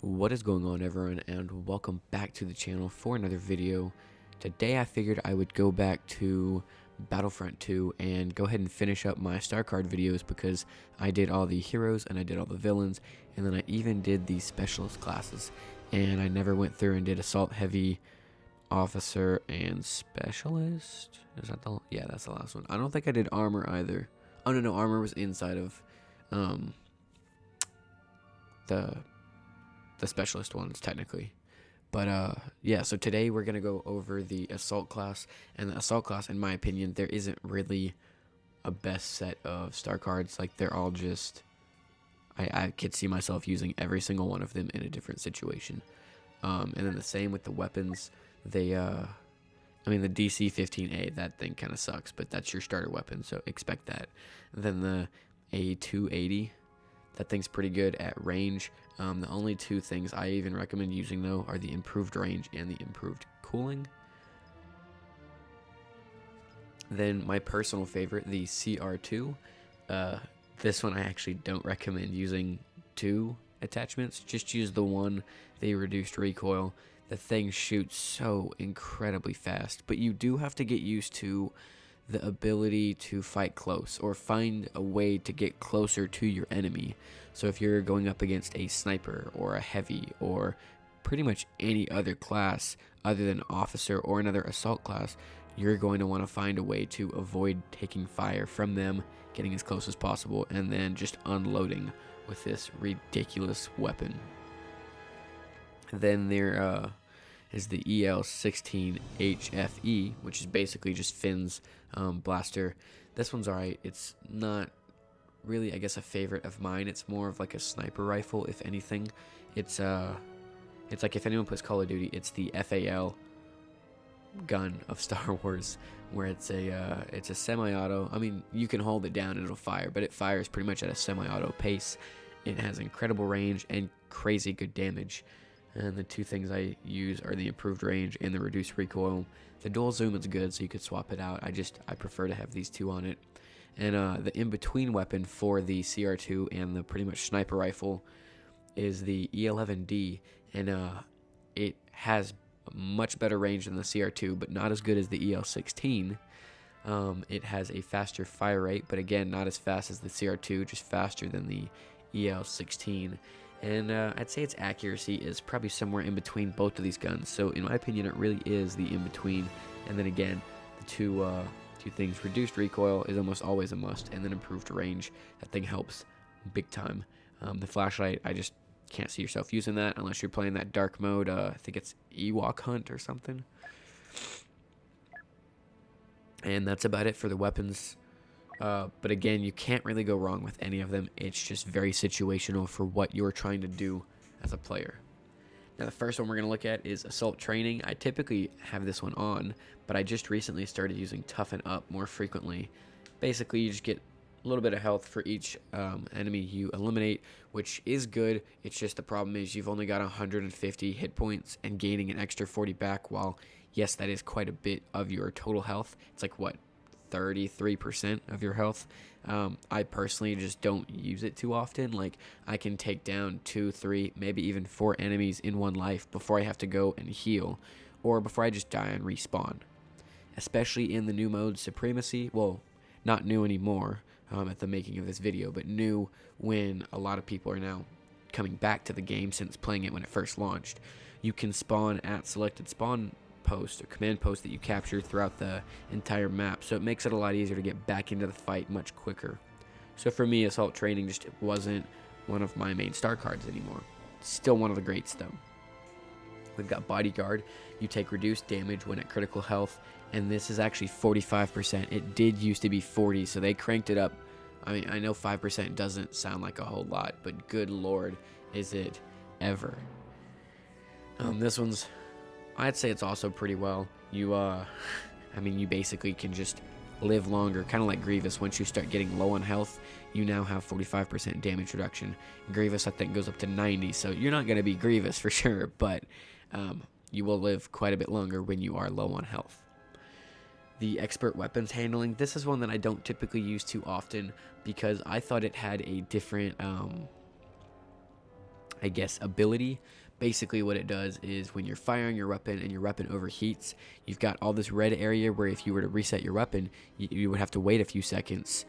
What is going on, everyone, and welcome back to the channel for another video. Today I figured I would go back to Battlefront 2 and go ahead and finish up my star card videos, because I did all the heroes and I did all the villains, and then I even did the specialist classes, and I never went through and did assault, heavy, officer, and specialist. Is that the... yeah, that's the last one. I don't think I did armor either. Oh no, armor was inside of the specialist ones technically. But yeah, so today we're gonna go over the assault class. And the assault class, in my opinion, there isn't really a best set of star cards. Like, they're all just, I could see myself using every single one of them in a different situation. And then the same with the weapons. They I mean, the DC 15A, that thing kind of sucks, but that's your starter weapon, so expect that. And then the A280, that thing's pretty good at range. The only two things I even recommend using, though, are the improved range and the improved cooling. Then my personal favorite, the CR2. This one I actually don't recommend using two attachments. Just use the one, the reduced recoil. The thing shoots so incredibly fast, but you do have to get used to the ability to fight close, or find a way to get closer to your enemy. So if you're going up against a sniper or a heavy or pretty much any other class other than officer or another assault class, you're going to want to find a way to avoid taking fire from them, getting as close as possible, and then just unloading with this ridiculous weapon. Then there is the EL-16 HFE, which is basically just Finn's blaster. This one's alright. It's not really, I guess, a favorite of mine. It's more of like a sniper rifle, if anything. It's like, if anyone plays Call of Duty, it's the FAL gun of Star Wars, where it's a semi-auto. I mean, you can hold it down and it'll fire, but it fires pretty much at a semi-auto pace. It has incredible range and crazy good damage. And the two things I use are the improved range and the reduced recoil. The dual zoom is good, so you could swap it out. I prefer to have these two on it. And the in-between weapon for the CR2 and the pretty much sniper rifle is the E11D. And it has much better range than the CR2, but not as good as the EL-16. It has a faster fire rate, but again, not as fast as the CR2, just faster than the EL-16. And I'd say its accuracy is probably somewhere in between both of these guns. So in my opinion, it really is the in-between. And then again, the two things, reduced recoil is almost always a must, and then improved range. That thing helps big time. The flashlight, I just can't see yourself using that unless you're playing that dark mode. I think it's Ewok Hunt or something. And that's about it for the weapons. But again, you can't really go wrong with any of them. It's just very situational for what you're trying to do as a player. Now, the first one we're going to look at is Assault Training. I typically have this one on, but I just recently started using Toughen Up more frequently. Basically, you just get a little bit of health for each enemy you eliminate, which is good. It's just the problem is you've only got 150 hit points, and gaining an extra 40 back, while, yes, that is quite a bit of your total health. It's like, what, 33% of your health. I personally just don't use it too often. Like, I can take down 2, 3, maybe even 4 enemies in one life before I have to go and heal, or before I just die and respawn. Especially in the new mode Supremacy. Well, not new anymore at the making of this video, but new when a lot of people are now coming back to the game since playing it when it first launched. You can spawn at selected spawn post or command post that you capture throughout the entire map, so it makes it a lot easier to get back into the fight much quicker. So for me, Assault Training just wasn't one of my main star cards anymore. Still one of the greats though. We've got Bodyguard. You take reduced damage when at critical health, and this is actually 45%. It did used to be 40, so they cranked it up. I mean, I know 5% doesn't sound like a whole lot, but good lord, is it ever. This one's, I'd say it's also pretty well. You, I mean, you basically can just live longer, kind of like Grievous. Once you start getting low on health, you now have 45% damage reduction. Grievous, I think, goes up to 90, so you're not going to be Grievous for sure, but you will live quite a bit longer when you are low on health. The Expert Weapons Handling, this is one that I don't typically use too often, because I thought it had a different I guess, ability. Basically what it does is when you're firing your weapon and your weapon overheats, you've got all this red area where if you were to reset your weapon, you would have to wait a few seconds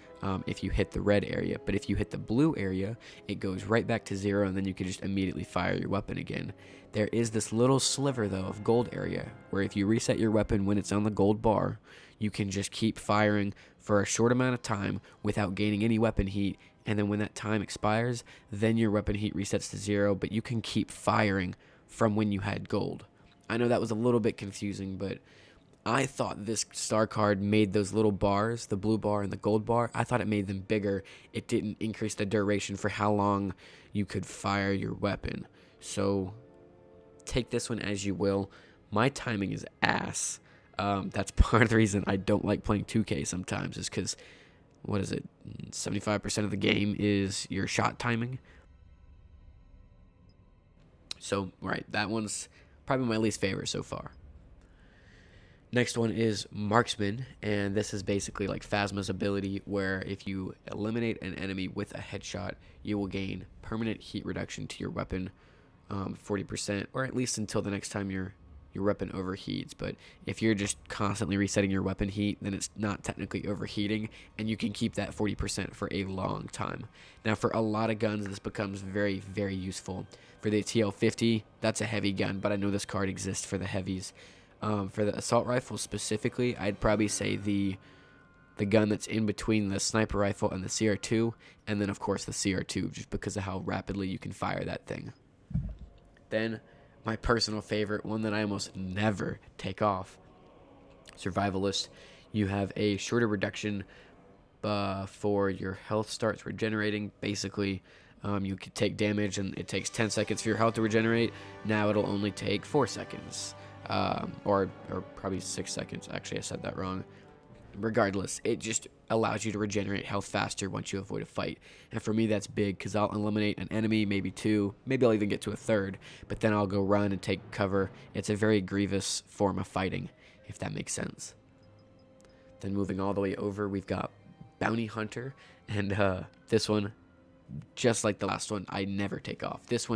if you hit the red area. But if you hit the blue area, it goes right back to 0, and then you can just immediately fire your weapon again. There is this little sliver, though, of gold area, where if you reset your weapon when it's on the gold bar, you can just keep firing for a short amount of time without gaining any weapon heat, and then when that time expires, then your weapon heat resets to 0, but you can keep firing from when you had gold. I know that was a little bit confusing, but I thought this star card made those little bars, the blue bar and the gold bar, I thought it made them bigger. It didn't increase the duration for how long you could fire your weapon. So take this one as you will. My timing is ass. That's part of the reason I don't like playing 2K sometimes, is because, 75% of the game is your shot timing. So, right, that one's probably my least favorite so far. Next one is Marksman, and this is basically like Phasma's ability, where if you eliminate an enemy with a headshot, you will gain permanent heat reduction to your weapon, 40%, or at least until the next time your weapon overheats. But if you're just constantly resetting your weapon heat, then it's not technically overheating, and you can keep that 40% for a long time. Now, for a lot of guns, this becomes very, very useful. For the TL50, that's a heavy gun, but I know this card exists for the heavies. For the assault rifle specifically, I'd probably say the gun that's in between the sniper rifle and the CR2, and then of course the CR2, just because of how rapidly you can fire that thing. Then my personal favorite, one that I almost never take off, Survivalist. You have a shorter reduction for your health starts regenerating. Basically, you could take damage and it takes 10 seconds for your health to regenerate. Now it'll only take 4 seconds. Or probably 6 seconds. Actually, I said that wrong. Regardless, it just allows you to regenerate health faster once you avoid a fight. And for me, that's big, because I'll eliminate an enemy, maybe 2, maybe I'll even get to a 3rd, but then I'll go run and take cover. It's a very grievous form of fighting, if that makes sense. Then moving all the way over, we've got Bounty Hunter, and this one, just like the last one, I never take off. This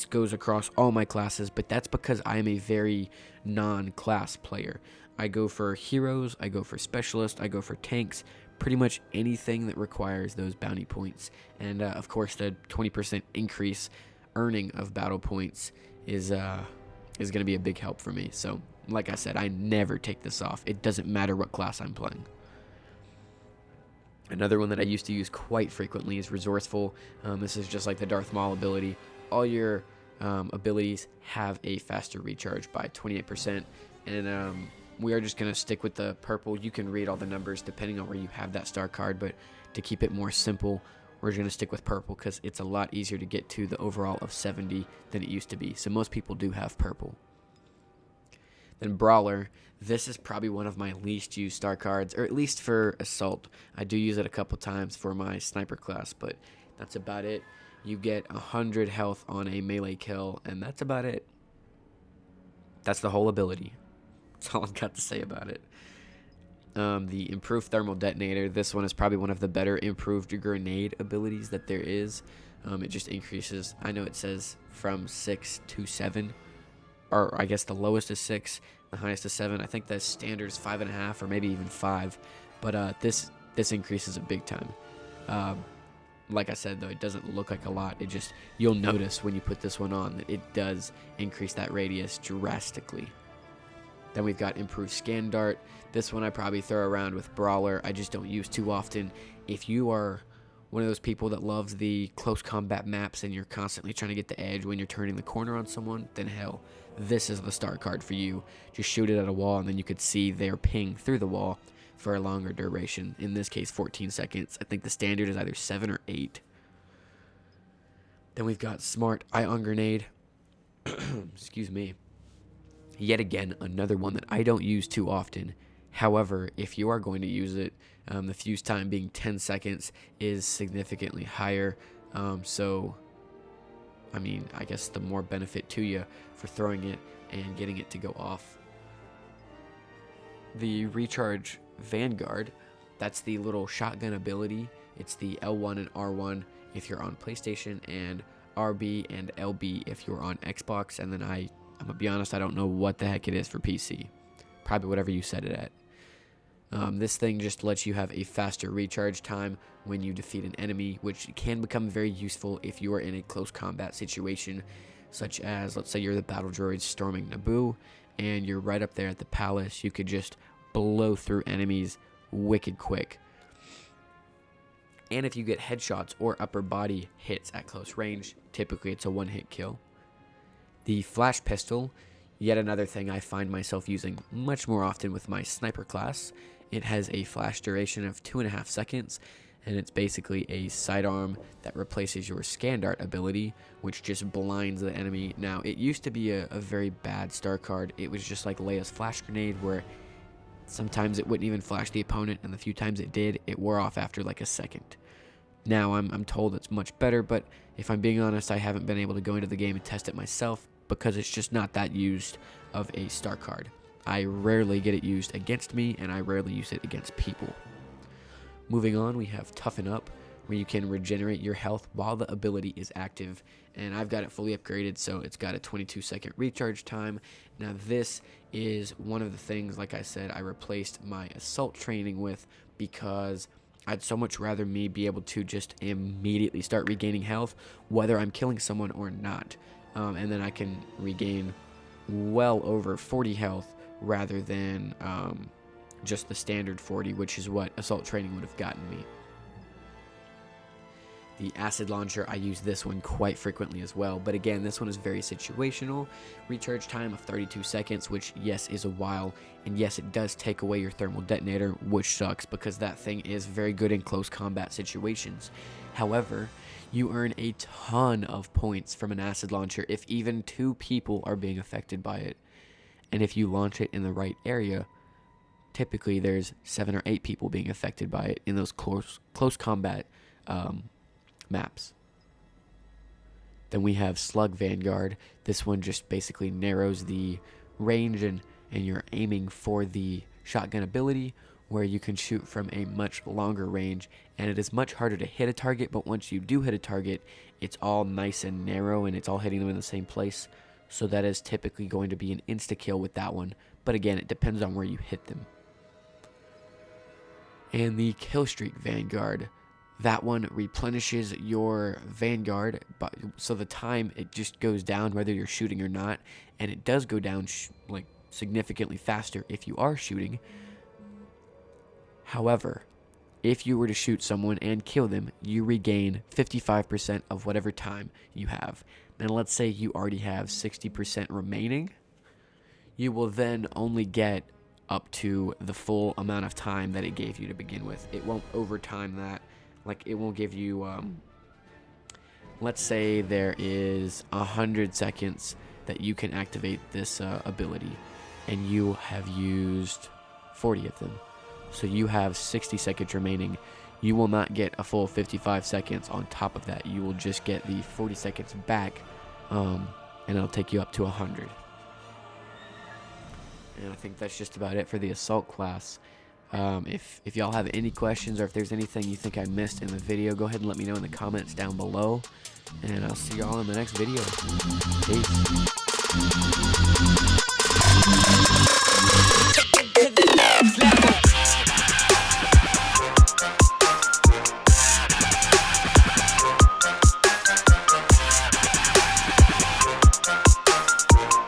goes across all my classes, but that's because I am a very non-class player. I go for heroes, I go for specialists, I go for tanks, pretty much anything that requires those bounty points. And of course, the 20% increase earning of battle points is going to be a big help for me. So, like I said, I never take this off. It doesn't matter what class I'm playing. Another one that I used to use quite frequently is Resourceful. This is just like the Darth Maul ability. All your abilities have a faster recharge by 28%. And we are just going to stick with the purple. You can read all the numbers depending on where you have that star card. But to keep it more simple, we're going to stick with purple because it's a lot easier to get to the overall of 70 than it used to be. So most people do have purple. Then Brawler, this is probably one of my least used star cards, or at least for assault. I do use it a couple times for my sniper class, but that's about it. You get 100 health on a melee kill, and that's about it. That's the whole ability. That's all I've got to say about it. The improved thermal detonator, this one is probably one of the better improved grenade abilities that there is. It just increases, I know it says from 6 to 7, or I guess the lowest is 6, the highest is 7. I think the standard is 5.5 or maybe even 5, but this increases it big time. Like I said, though, it doesn't look like a lot. It just, you'll notice when you put this one on that it does increase that radius drastically. Then we've got improved scan dart. This one I probably throw around with Brawler. I just don't use too often. If you are one of those people that loves the close combat maps and you're constantly trying to get the edge when you're turning the corner on someone, then hell, this is the star card for you. Just shoot it at a wall and then you could see their ping through the wall for a longer duration. In this case, 14 seconds. I think the standard is either 7 or 8. Then we've got smart ion grenade. Excuse me. Yet again, another one that I don't use too often. However, if you are going to use it, the fuse time being 10 seconds is significantly higher. So, I mean, I guess the more benefit to you for throwing it and getting it to go off. The recharge Vanguard, that's the little shotgun ability. It's the L1 and R1 if you're on PlayStation, and RB and LB if you're on Xbox, and then I'm gonna be honest, I don't know what the heck it is for PC. Probably whatever you set it at. This thing just lets you have a faster recharge time when you defeat an enemy, which can become very useful if you are in a close combat situation, such as, let's say you're the battle droids storming Naboo, and you're right up there at the palace. You could just blow through enemies wicked quick. And if you get headshots or upper body hits at close range, typically it's a one-hit kill. The flash pistol, yet another thing I find myself using much more often with my sniper class. It has a flash duration of 2.5 seconds, and it's basically a sidearm that replaces your scan dart ability, which just blinds the enemy. Now, it used to be a very bad star card. It was just like Leia's flash grenade, where sometimes it wouldn't even flash the opponent, and the few times it did, it wore off after like a second. Now, I'm told it's much better, but if I'm being honest, I haven't been able to go into the game and test it myself because it's just not that used of a star card. I rarely get it used against me, and I rarely use it against people. Moving on, we have Toughen Up, where you can regenerate your health while the ability is active, and I've got it fully upgraded, so it's got a 22-second recharge time. Now, this is one of the things, like I said, I replaced my assault training with, because I'd so much rather me be able to just immediately start regaining health, whether I'm killing someone or not, and then I can regain well over 40 health rather than just the standard 40, which is what assault training would have gotten me. The acid launcher, I use this one quite frequently as well, but again, this one is very situational. Recharge time of 32 seconds, which yes is a while, and yes, it does take away your thermal detonator, which sucks because that thing is very good in close combat situations. However, you earn a ton of points from an acid launcher if even 2 people are being affected by it. And if you launch it in the right area, typically there's 7 or 8 people being affected by it in those close combat maps. Then we have SLUG Vanguard. This one just basically narrows the range, and you're aiming for the shotgun ability, where you can shoot from a much longer range, and it is much harder to hit a target, but once you do hit a target, it's all nice and narrow, and it's all hitting them in the same place. So that is typically going to be an insta-kill with that one. But again, it depends on where you hit them. And the KILLSTREAK Vanguard. That one replenishes your Vanguard, but so the time, it just goes down whether you're shooting or not. And it does go down like significantly faster if you are shooting. However, if you were to shoot someone and kill them, you regain 55% of whatever time you have. Now, let's say you already have 60% remaining. You will then only get up to the full amount of time that it gave you to begin with. It won't overtime that. Like, it won't give you, let's say there is 100 seconds that you can activate this ability, and you have used 40 of them. So you have 60 seconds remaining. You will not get a full 55 seconds on top of that. You will just get the 40 seconds back, and it'll take you up to 100. And I think that's just about it for the assault class. If y'all have any questions, or if there's anything you think I missed in the video, go ahead and let me know in the comments down below. And I'll see y'all in the next video. Peace.